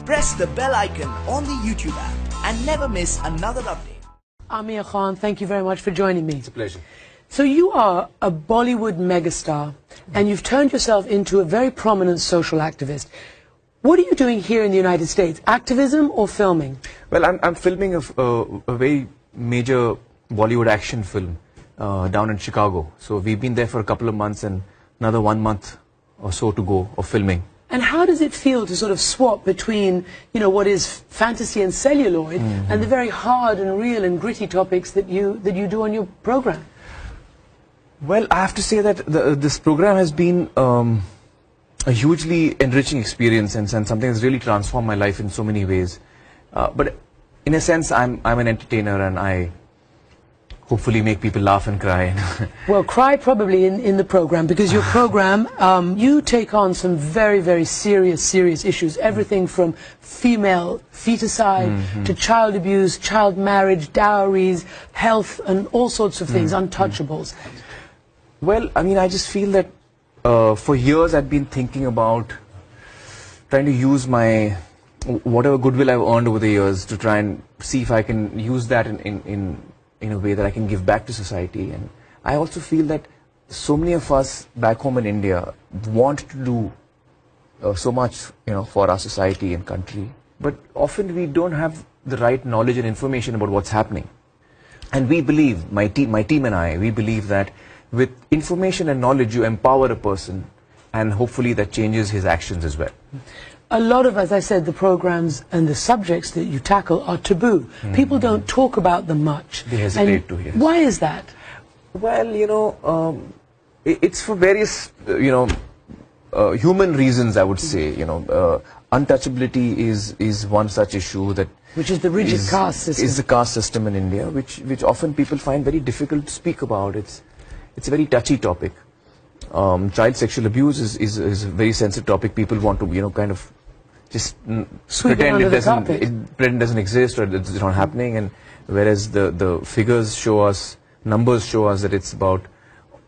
Press the bell icon on the YouTube app and never miss another update. Aamir Khan, thank you very much for joining me. It's a pleasure. So you are a Bollywood megastar and you've turned yourself into a very prominent social activist. What are you doing here in the United States? Activism or filming? Well, I'm filming a very major Bollywood action film down in Chicago. So we've been there for a couple of months and another 1 month or so to go of filming. And how does it feel to sort of swap between, you know, what is fantasy and celluloid and the very hard and real and gritty topics that you do on your program? Well, I have to say that this program has been a hugely enriching experience and something that's really transformed my life in so many ways. But in a sense, I'm an entertainer and I hopefully make people laugh and cry. Well, cry probably in the program, because your program, you take on some very, very serious issues. Everything from female feticide to child abuse, child marriage, dowries, health, and all sorts of things, untouchables. Well, I mean, I just feel that for years I've been thinking about trying to use my whatever goodwill I've earned over the years to try and see if I can use that in a way that I can give back to society. And I also feel that so many of us back home in India want to do so much, you know, for our society and country, but often we don't have the right knowledge and information about what's happening. And we believe, my team and I, we believe that with information and knowledge you empower a person, and hopefully that changes his actions as well. A lot of, as I said, the programs and the subjects that you tackle are taboo. People don't talk about them much. They hesitate to, yes. Why is that? Well, you know, it's for various, you know, human reasons, I would say. You know, untouchability is one such issue that... Which is the rigid caste system. Is the caste system in India, which often people find very difficult to speak about. It's a very touchy topic. Child sexual abuse is a very sensitive topic. People want to, you know, kind of just pretend it doesn't exist or it's not happening. And whereas the figures show us, numbers show us that it's about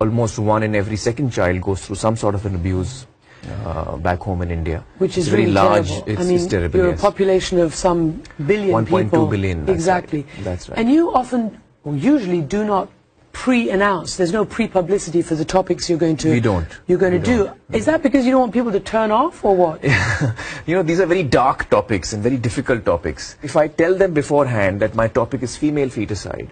almost 1 in every 2nd child goes through some sort of an abuse back home in India. Which is very really large. Terrible. It's terrible. You're yes. a population of some billion people. 1.2 billion. That's exactly. Right. That's right. And you often, or usually, do not pre-announce. There's no pre-publicity for the topics you're going to. We don't. You're going to do. Is that because you don't want people to turn off, or what? You know, these are very dark topics and very difficult topics. If I tell them beforehand that my topic is female feticide,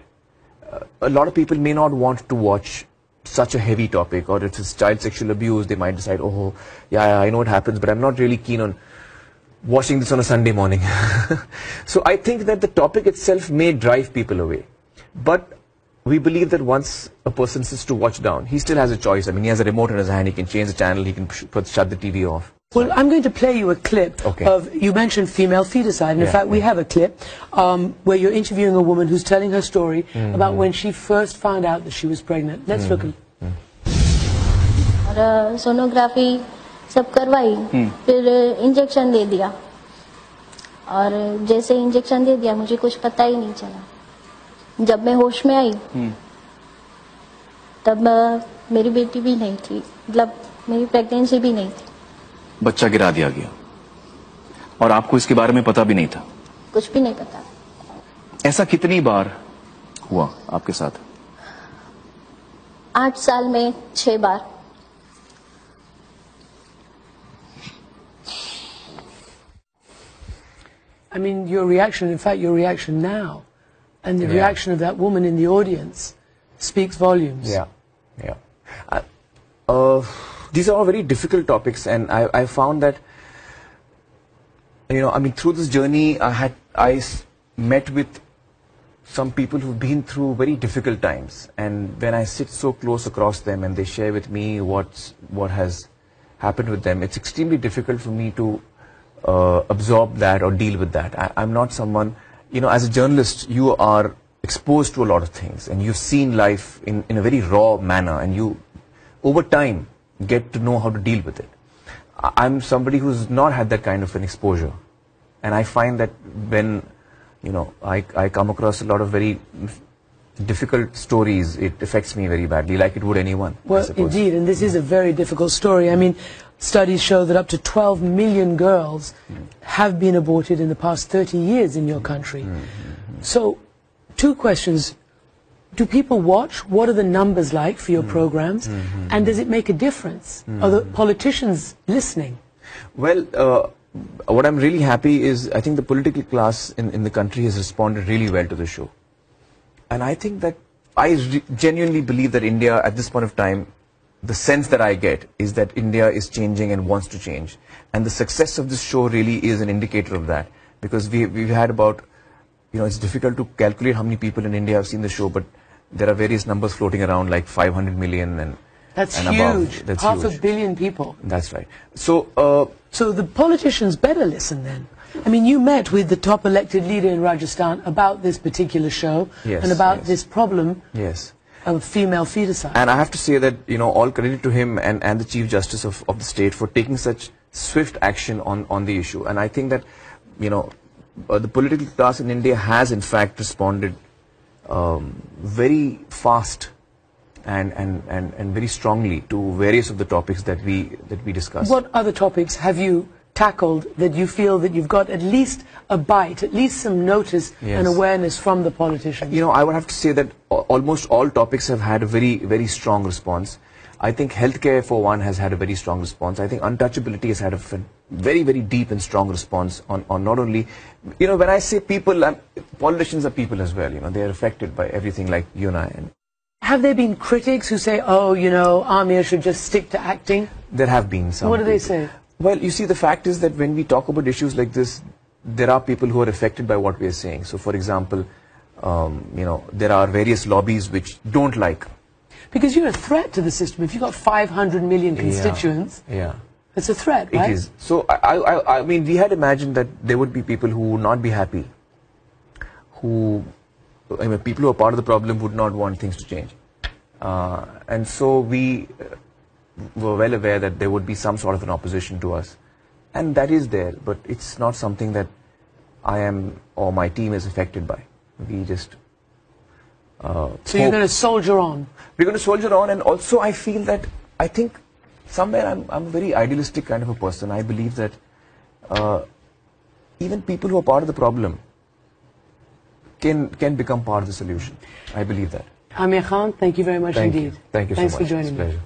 a lot of people may not want to watch such a heavy topic. Or if it's child sexual abuse, they might decide, oh, yeah, I know what happens, but I'm not really keen on watching this on a Sunday morning. So I think that the topic itself may drive people away. But we believe that once a person sits to watch down, he still has a choice. I mean, he has a remote in his hand, he can change the channel, he can shut the TV off. Well, I'm going to play you a clip of, you mentioned female feticide, and in fact we have a clip where you're interviewing a woman who's telling her story about when she first found out that she was pregnant. Let's look at और sonography सब करवाई, फिर injection दे दिया, और जैसे injection दे दिया मुझे कुछ पता ही नहीं चला. जब मैं होश में आई तब मेरी बेटी भी नहीं थी, मतलब मेरी प्रेगनेंसी भी नहीं थी. बच्चा गिरा दिया गया और आपको इसके बारे में पता भी नहीं था? कुछ भी नहीं पता. ऐसा कितनी बार हुआ आपके साथ? 8 साल में 6 बार. I mean, your reaction, in fact your reaction now, and the reaction of that woman in the audience speaks volumes. Yeah, yeah. These are all very difficult topics, and I found that, you know, I mean, through this journey, I met with some people who've been through very difficult times, and when I sit so close across them and they share with me what has happened with them, it's extremely difficult for me to absorb that or deal with that. I'm not someone. You know, as a journalist, you are exposed to a lot of things, and you've seen life in a very raw manner, and you, over time, get to know how to deal with it. I'm somebody who's not had that kind of an exposure, and I find that when, you know, I come across a lot of very difficult stories, it affects me very badly, like it would anyone. Well, indeed, and this is a very difficult story. I mean, studies show that up to 12 million girls have been aborted in the past 30 years in your country. So, two questions. Do people watch? What are the numbers like for your programs? And does it make a difference? Are the politicians listening? Well, what I'm really happy is I think the political class in the country has responded really well to the show. And I think that I genuinely believe that India, at this point of time, the sense that I get is that India is changing and wants to change. And the success of this show really is an indicator of that. Because we've had about, it's difficult to calculate how many people in India have seen the show, but there are various numbers floating around, like 500 million and That's and huge. above. That's Half huge. a billion people. That's right. So, So the politicians better listen then. I mean, you met with the top elected leader in Rajasthan about this particular show Yes, and about yes. this problem yes. of female feticide. And I have to say that, all credit to him and the Chief Justice of the state for taking such swift action on the issue. And I think that, the political class in India has in fact responded very fast and very strongly to various of the topics that we discussed. What other topics have you tackled that you feel that you've got at least a bite, at least some notice Yes. and awareness from the politicians? I would have to say that almost all topics have had a very, very strong response. I think healthcare, for one, has had a very strong response. I think untouchability has had a very, very deep and strong response on not only, when I say people, politicians are people as well. They are affected by everything like you and I. And Have there been critics who say, oh, Aamir should just stick to acting? there have been some. What do they people. say? Well, you see, the fact is that when we talk about issues like this, there are people who are affected by what we are saying. So, for example, there are various lobbies which don't like. Because you're a threat to the system. If you've got 500 million constituents, Yeah. it's a threat, right? It is. So, I mean, we had imagined that there would be people who would not be happy, people who are part of the problem would not want things to change. And so we were well aware that there would be some sort of an opposition to us. And that is there, but it's not something that I am or my team is affected by. We just... So you're going to soldier on? We're going to soldier on, and also I feel that, I think somewhere I'm a very idealistic kind of a person. I believe that even people who are part of the problem can become part of the solution. I believe that. Aamir Khan, thank you very much Thank indeed. you. Thank you so Thanks much. for joining It's a me. pleasure.